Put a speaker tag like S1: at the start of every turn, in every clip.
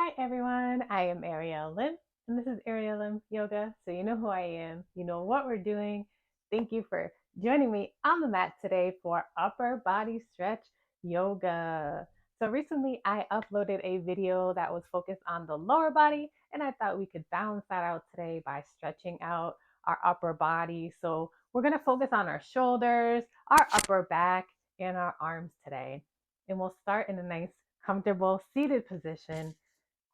S1: Hi everyone, I am Ariel Lim, and this is Ariel Lim Yoga. So you know who I am, you know what we're doing. Thank you for joining me on the mat today for upper body stretch yoga. So recently I uploaded a video that was focused on the lower body, and I thought we could balance that out today by stretching out our upper body. So we're going to focus on our shoulders, our upper back, and our arms today. And we'll start in a nice comfortable seated position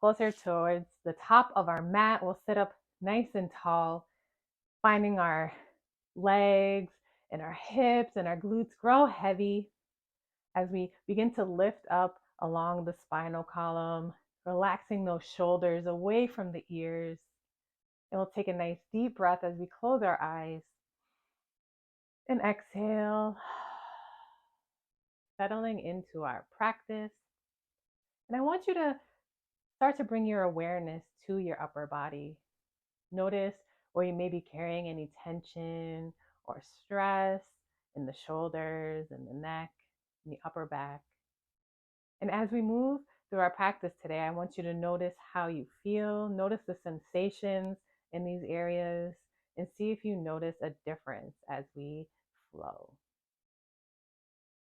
S1: closer towards the top of our mat. We'll sit up nice and tall, finding our legs and our hips and our glutes grow heavy as we begin to lift up along the spinal column, relaxing those shoulders away from the ears. And we'll take a nice deep breath as we close our eyes and exhale, settling into our practice. And I want you to start to bring your awareness to your upper body. Notice where you may be carrying any tension or stress in the shoulders and the neck and the upper back. And as we move through our practice today, I want you to notice how you feel, notice the sensations in these areas, and see if you notice a difference as we flow.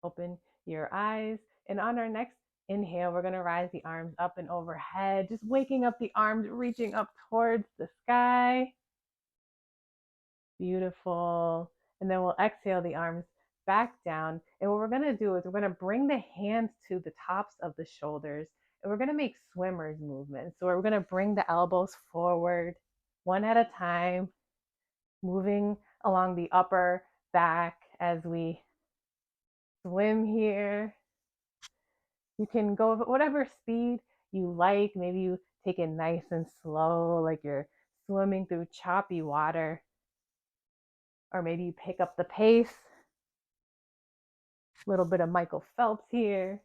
S1: Open your eyes, and on our next inhale, we're going to rise the arms up and overhead, just waking up the arms, reaching up towards the sky. Beautiful. And then we'll exhale the arms back down. And what we're going to do is we're going to bring the hands to the tops of the shoulders, and we're going to make swimmers movements. So we're going to bring the elbows forward one at a time, moving along the upper back as we swim here. You can go at whatever speed you like. Maybe you take it nice and slow, like you're swimming through choppy water. Or maybe you pick up the pace. A little bit of Michael Phelps here.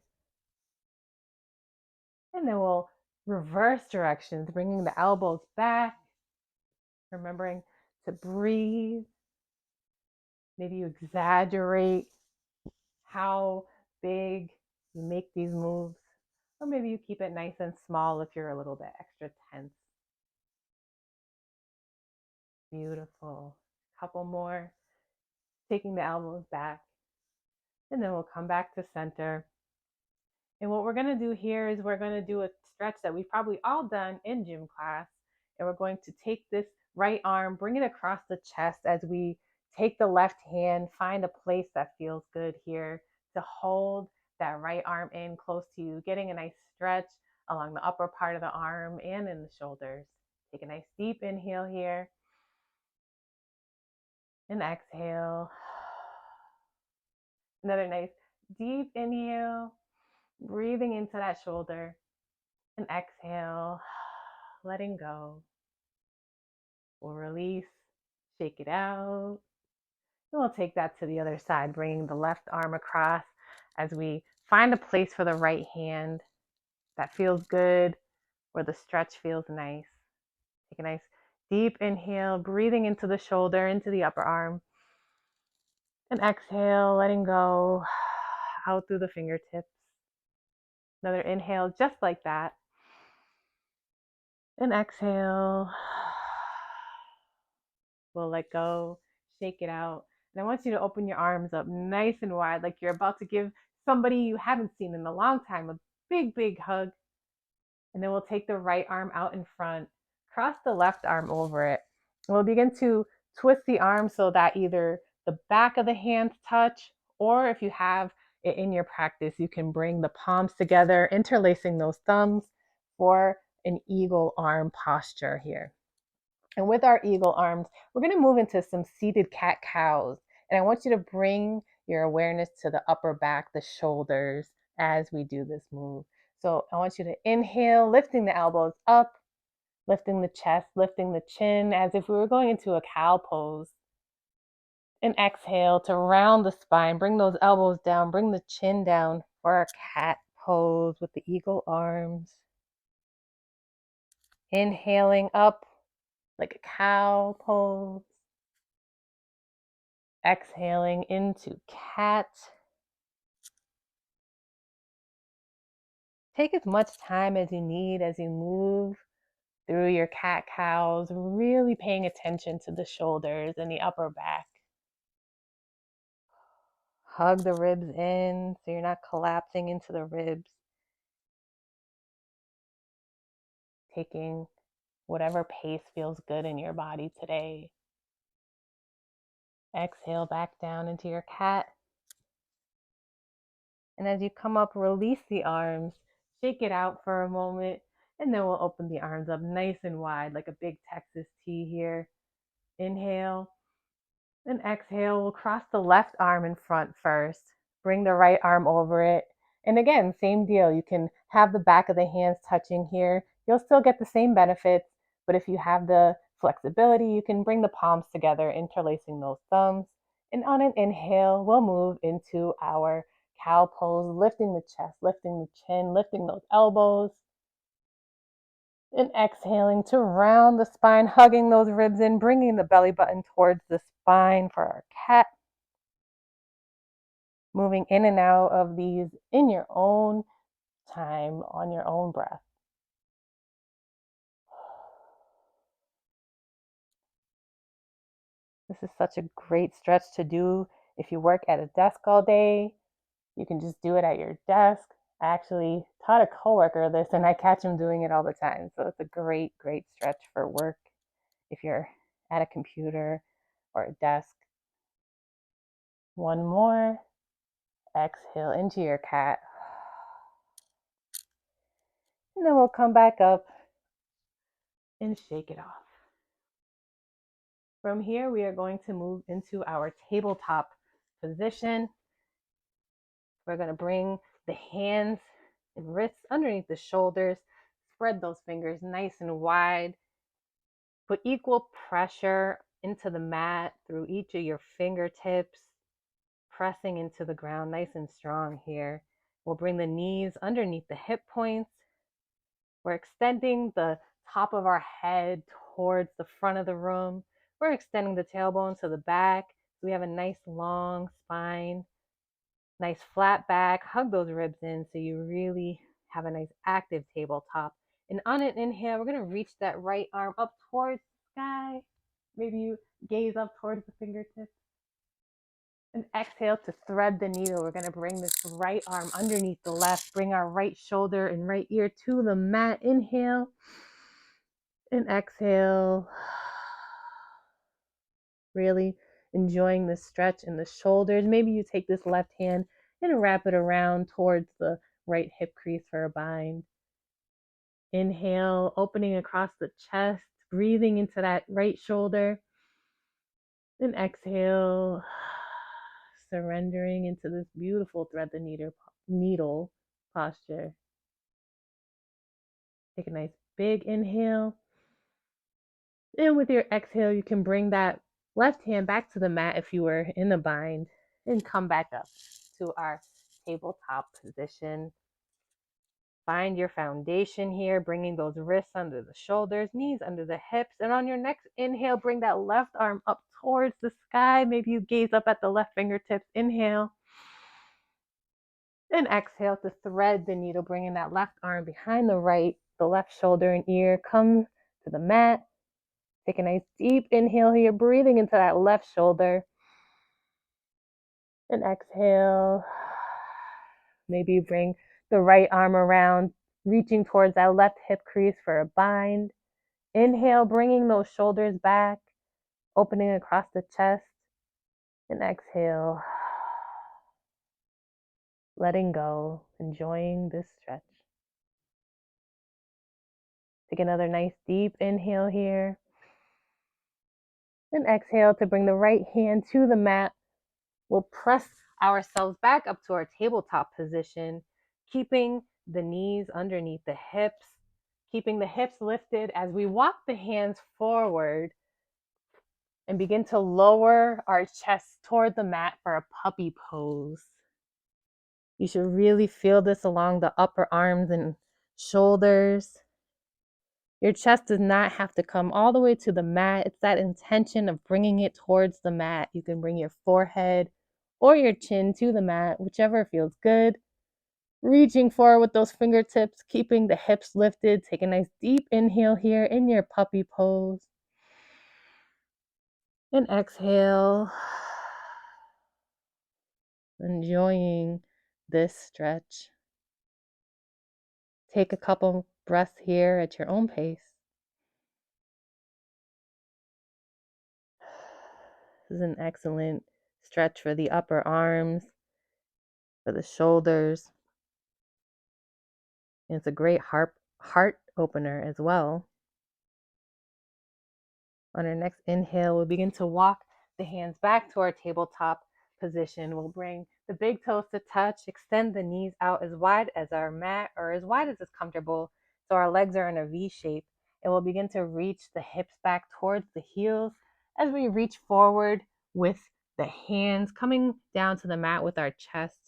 S1: And then we'll reverse directions, bringing the elbows back, remembering to breathe. Maybe you exaggerate how big you make these moves, or maybe you keep it nice and small if you're a little bit extra tense. Beautiful. Couple more. Taking the elbows back, and then we'll come back to center. And what we're going to do here is we're going to do a stretch that we've probably all done in gym class. And we're going to take this right arm, bring it across the chest as we take the left hand, find a place that feels good here to hold that right arm in close to you, getting a nice stretch along the upper part of the arm and in the shoulders. Take a nice deep inhale here and exhale. Another nice deep inhale, breathing into that shoulder, and exhale, letting go. We'll release, shake it out. And we'll take that to the other side, bringing the left arm across as we find a place for the right hand that feels good, where the stretch feels nice. Take a nice deep inhale, breathing into the shoulder, into the upper arm. And exhale, letting go out through the fingertips. Another inhale, just like that. And exhale. We'll let go, shake it out. And I want you to open your arms up nice and wide, like you're about to give somebody you haven't seen in a long time a big, big hug. And then we'll take the right arm out in front, cross the left arm over it. And we'll begin to twist the arm so that either the back of the hands touch, or if you have it in your practice, you can bring the palms together, interlacing those thumbs for an eagle arm posture here. And with our eagle arms, we're going to move into some seated cat cows. And I want you to bring your awareness to the upper back, the shoulders, as we do this move. So I want you to inhale, lifting the elbows up, lifting the chest, lifting the chin, as if we were going into a cow pose. And exhale to round the spine, bring those elbows down, bring the chin down for our cat pose with the eagle arms. Inhaling up like a cow pose. Exhaling into cat. take as much time as you need as you move through your cat cows, really paying attention to the shoulders and the upper back. Hug the ribs in so you're not collapsing into the ribs. Taking whatever pace feels good in your body today. Exhale back down into your cat. And as you come up, release the arms, shake it out for a moment, and then we'll open the arms up nice and wide like a big Texas T here. Inhale. And exhale, we'll cross the left arm in front first. Bring the right arm over it. And again, same deal. You can have the back of the hands touching here. You'll still get the same benefits, but if you have the flexibility, you can bring the palms together, interlacing those thumbs. And on an inhale, we'll move into our cow pose, lifting the chest, lifting the chin, lifting those elbows. And exhaling to round the spine, hugging those ribs in, bringing the belly button towards the spine for our cat. Moving in and out of these in your own time, on your own breath. This is such a great stretch to do if you work at a desk all day. You can just do it at your desk. I actually taught a coworker this and I catch him doing it all the time. So it's a great, great stretch for work if you're at a computer or a desk. One more. Exhale into your cat. And then we'll come back up and shake it off. From here, we are going to move into our tabletop position. We're going to bring the hands and wrists underneath the shoulders. Spread those fingers nice and wide. Put equal pressure into the mat through each of your fingertips, pressing into the ground nice and strong here. We'll bring the knees underneath the hip points. We're extending the top of our head towards the front of the room. We're extending the tailbone to the back. We have a nice long spine, nice flat back. Hug those ribs in so you really have a nice active tabletop. And on an inhale, we're going to reach that right arm up towards the sky. Maybe you gaze up towards the fingertips. And exhale to thread the needle. We're going to bring this right arm underneath the left. Bring our right shoulder and right ear to the mat. Inhale. And exhale. Really enjoying the stretch in the shoulders. Maybe you take this left hand and wrap it around towards the right hip crease for a bind. Inhale, opening across the chest, breathing into that right shoulder. And exhale, surrendering into this beautiful thread the needle posture. Take a nice big inhale. And with your exhale, you can bring that left hand back to the mat if you were in a bind and come back up to our tabletop position. Find your foundation here, bringing those wrists under the shoulders, knees under the hips. And on your next inhale, bring that left arm up towards the sky. Maybe you gaze up at the left fingertips. Inhale. And exhale to thread the needle, bringing that left arm behind the right, the left shoulder and ear. Come to the mat. Take a nice deep inhale here, breathing into that left shoulder. And exhale. Maybe you bring the right arm around, reaching towards that left hip crease for a bind. Inhale, bringing those shoulders back, opening across the chest. And exhale, letting go, enjoying this stretch. Take another nice deep inhale here. And exhale to bring the right hand to the mat. We'll press ourselves back up to our tabletop position, keeping the knees underneath the hips, keeping the hips lifted as we walk the hands forward and begin to lower our chest toward the mat for a puppy pose. You should really feel this along the upper arms and shoulders. Your chest does not have to come all the way to the mat. It's that intention of bringing it towards the mat. You can bring your forehead or your chin to the mat, whichever feels good. Reaching forward with those fingertips, keeping the hips lifted. Take a nice deep inhale here in your puppy pose. And exhale. Enjoying this stretch. Take a couple breaths here at your own pace. This is an excellent stretch for the upper arms, for the shoulders. And it's a great heart opener as well. On our next inhale, we'll begin to walk the hands back to our tabletop position. We'll bring the big toes to touch, extend the knees out as wide as our mat or as wide as is comfortable, so our legs are in a V shape. And we'll begin to reach the hips back towards the heels as we reach forward with the hands coming down to the mat with our chest.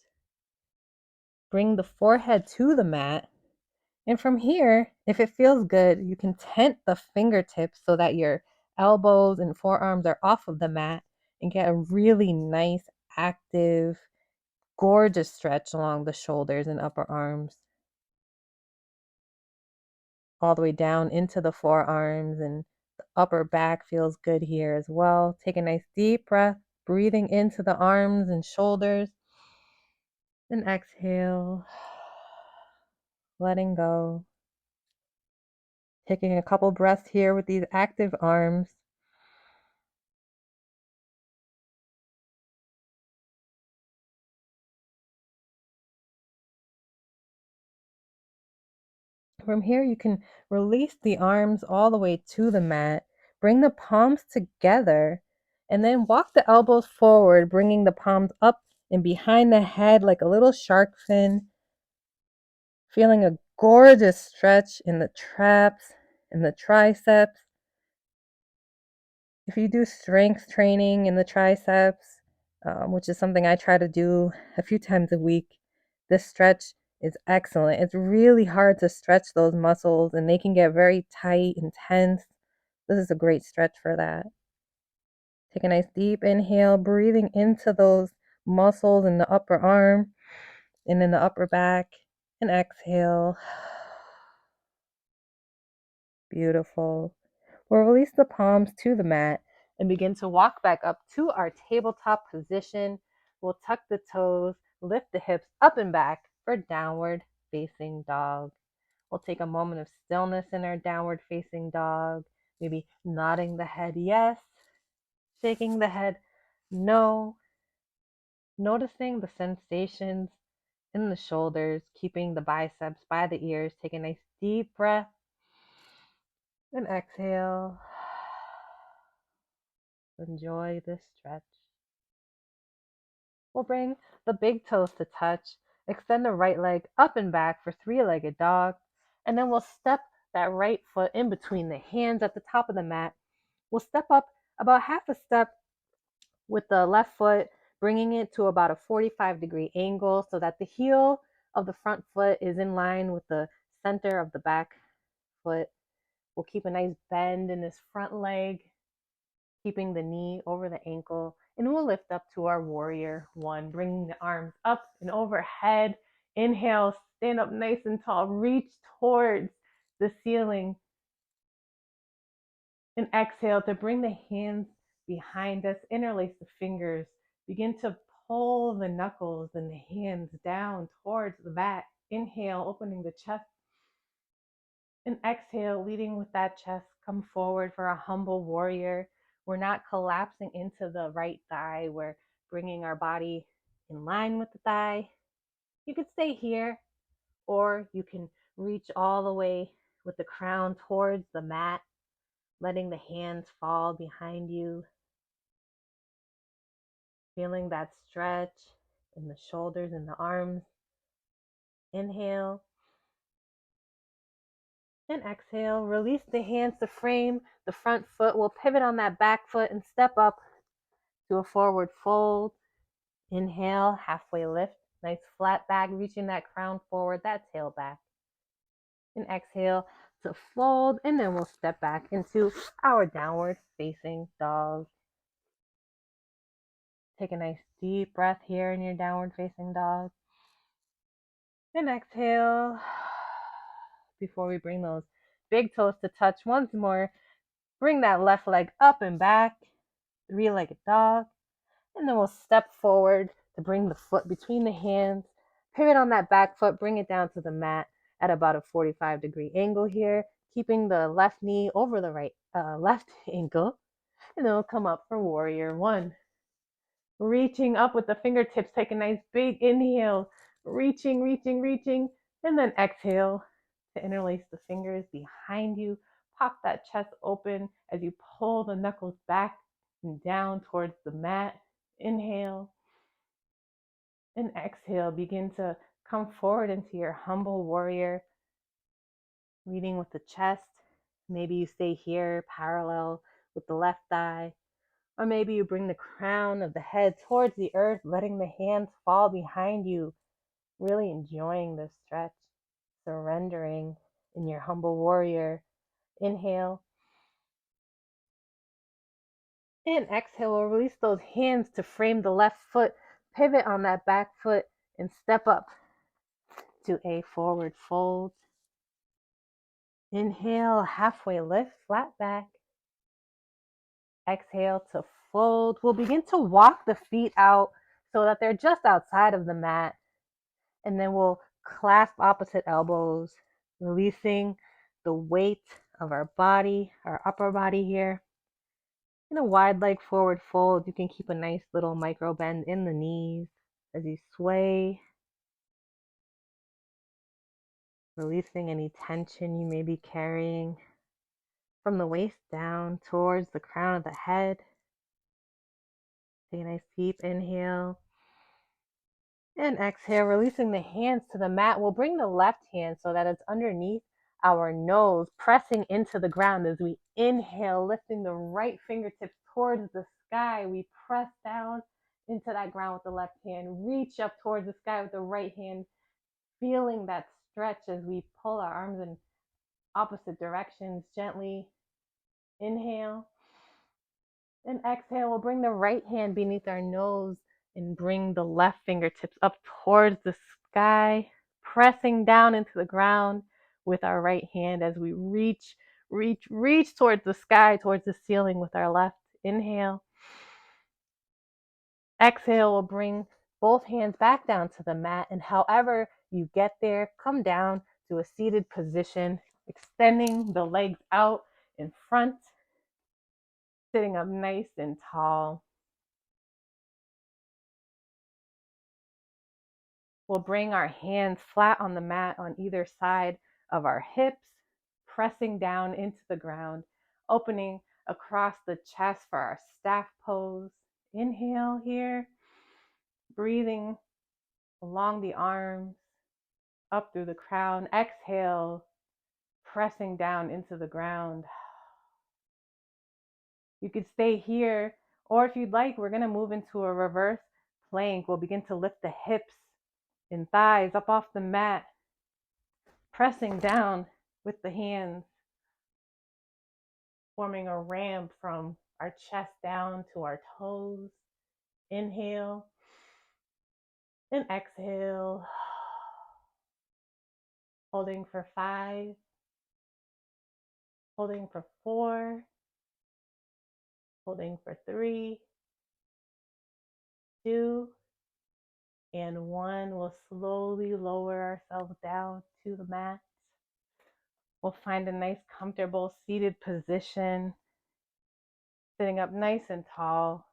S1: Bring the forehead to the mat. And from here, if it feels good, you can tent the fingertips so that your elbows and forearms are off of the mat and get a really nice, active, gorgeous stretch along the shoulders and upper arms. All the way down into the forearms, and the upper back feels good here as well. Take a nice deep breath, breathing into the arms and shoulders. And exhale, letting go. Taking a couple breaths here with these active arms. From here, you can release the arms all the way to the mat. Bring the palms together and then walk the elbows forward, bringing the palms up and behind the head like a little shark fin. Feeling a gorgeous stretch in the traps and the triceps. If you do strength training in the triceps, which is something I try to do a few times a week, this stretch is excellent. It's really hard to stretch those muscles and they can get very tight and tense. This is a great stretch for that. Take a nice deep inhale, breathing into those muscles in the upper arm and in the upper back, and exhale. Beautiful. We'll release the palms to the mat and begin to walk back up to our tabletop position. We'll tuck the toes, lift the hips up and back for downward facing dog. We'll take a moment of stillness in our downward facing dog, maybe nodding the head yes, shaking the head no, noticing the sensations in the shoulders, keeping the biceps by the ears. Take a nice deep breath and exhale. Enjoy this stretch. We'll bring the big toes to touch, extend the right leg up and back for three-legged dog, and then we'll step that right foot in between the hands at the top of the mat. We'll step up about half a step with the left foot, bringing it to about a 45-degree angle so that the heel of the front foot is in line with the center of the back foot. We'll keep a nice bend in this front leg, keeping the knee over the ankle, and we'll lift up to our warrior one, bringing the arms up and overhead. Inhale, stand up nice and tall, reach towards the ceiling, and exhale to bring the hands behind us, interlace the fingers, begin to pull the knuckles and the hands down towards the back. Inhale, opening the chest, and exhale, leading with that chest. Come forward for a humble warrior. We're not collapsing into the right thigh. We're bringing our body in line with the thigh. You could stay here, or you can reach all the way with the crown towards the mat, letting the hands fall behind you. Feeling that stretch in the shoulders and the arms. Inhale. And exhale, release the hands to frame the front foot. We'll pivot on that back foot and step up to a forward fold. Inhale, halfway lift. Nice flat back, reaching that crown forward, that tail back. And exhale to fold, and then we'll step back into our downward facing dog. Take a nice deep breath here in your downward facing dog. And exhale. Before we bring those big toes to touch once more, bring that left leg up and back, three-legged dog. And then we'll step forward to bring the foot between the hands. Pivot on that back foot, bring it down to the mat at about a 45-degree angle here, keeping the left knee over the left ankle. And then we'll come up for warrior one. Reaching up with the fingertips, take a nice big inhale, reaching, reaching, reaching, and then exhale to interlace the fingers behind you. Pop that chest open as you pull the knuckles back and down towards the mat. Inhale and exhale. Begin to come forward into your humble warrior, leading with the chest. Maybe you stay here parallel with the left thigh. Or maybe you bring the crown of the head towards the earth, letting the hands fall behind you, really enjoying this stretch, surrendering in your humble warrior. Inhale. And exhale, we'll release those hands to frame the left foot, pivot on that back foot, and step up to a forward fold. Inhale, halfway lift, flat back. Exhale to fold. We'll begin to walk the feet out so that they're just outside of the mat. And then we'll clasp opposite elbows, releasing the weight of our body, our upper body here. In a wide leg forward fold, you can keep a nice little micro bend in the knees as you sway, releasing any tension you may be carrying from the waist down towards the crown of the head. Take a nice deep inhale. And exhale, releasing the hands to the mat. We'll bring the left hand so that it's underneath our nose, pressing into the ground as we inhale, lifting the right fingertips towards the sky. We press down into that ground with the left hand, reach up towards the sky with the right hand, feeling that stretch as we pull our arms in opposite directions. Gently inhale and exhale. We'll bring the right hand beneath our nose and bring the left fingertips up towards the sky, pressing down into the ground with our right hand as we reach towards the sky, towards the ceiling with our left. Inhale. Exhale, we'll bring both hands back down to the mat, and however you get there, come down to a seated position, extending the legs out in front, sitting up nice and tall. We'll bring our hands flat on the mat on either side of our hips, pressing down into the ground, opening across the chest for our staff pose. Inhale here, breathing along the arms, up through the crown. Exhale, pressing down into the ground. You could stay here, or if you'd like, we're going to move into a reverse plank. We'll begin to lift the hips and thighs up off the mat, pressing down with the hands, forming a ramp from our chest down to our toes. Inhale and exhale. Holding for 5, holding for 4, holding for 3, 2, and 1. We'll slowly lower ourselves down to the mat. We'll find a nice comfortable seated position, sitting up nice and tall.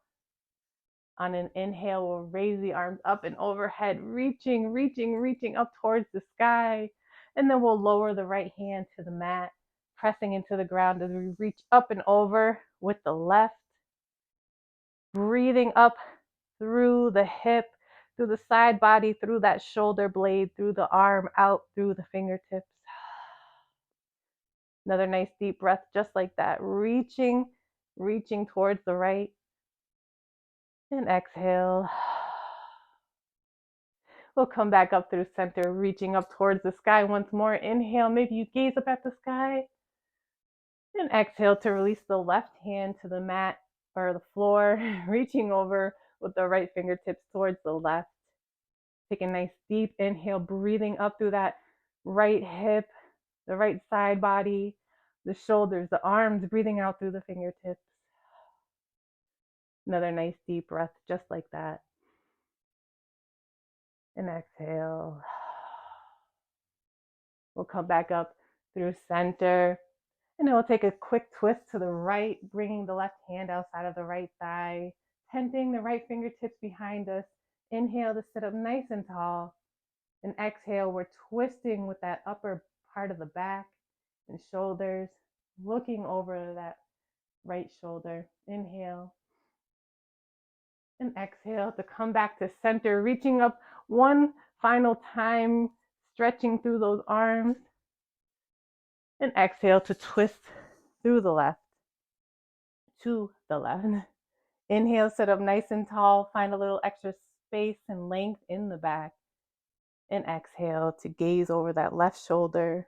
S1: On an inhale, we'll raise the arms up and overhead, reaching up towards the sky. And then we'll lower the right hand to the mat, pressing into the ground as we reach up and over with the left. Breathing up through the hip, through the side body, through that shoulder blade, through the arm, out through the fingertips. Another nice deep breath just like that, reaching towards the right. And exhale. We'll come back up through center, reaching up towards the sky once more. Inhale, maybe you gaze up at the sky. And exhale to release the left hand to the mat or the floor, reaching over with the right fingertips towards the left. Take a nice deep inhale, breathing up through that right hip, the right side body, the shoulders, the arms, breathing out through the fingertips. Another nice deep breath, just like that. And exhale. We'll come back up through center. And then we'll take a quick twist to the right, bringing the left hand outside of the right thigh, tenting the right fingertips behind us. Inhale to sit up nice and tall. And exhale, we're twisting with that upper part of the back and shoulders, looking over that right shoulder. Inhale and exhale to come back to center, reaching up one final time, stretching through those arms. And exhale to twist through the left to the left. Inhale, sit up nice and tall, find a little extra space and length in the back. And exhale to gaze over that left shoulder.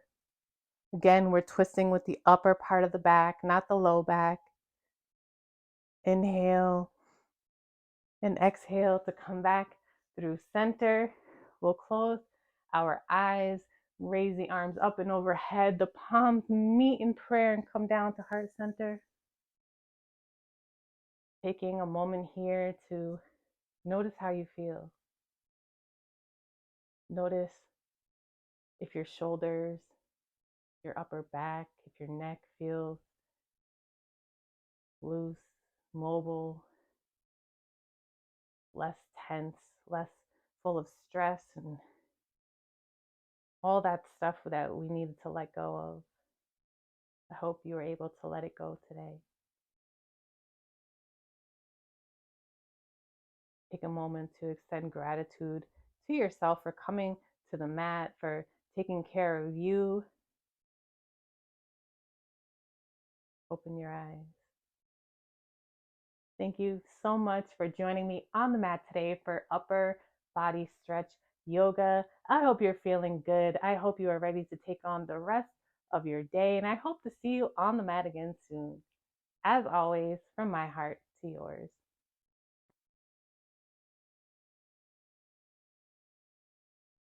S1: Again, we're twisting with the upper part of the back, not the low back. Inhale and exhale to come back through center. We'll close our eyes, raise the arms up and overhead. The palms meet in prayer and come down to heart center. Taking a moment here to notice how you feel. Notice if your shoulders, your upper back, if your neck feels loose, mobile, less tense, less full of stress and all that stuff that we needed to let go of. I hope you were able to let it go today. Take a moment to extend gratitude to yourself for coming to the mat, for taking care of you. Open your eyes. Thank you so much for joining me on the mat today for upper body stretch yoga. I hope you're feeling good. I hope you are ready to take on the rest of your day, and I hope to see you on the mat again soon. As always, from my heart to yours.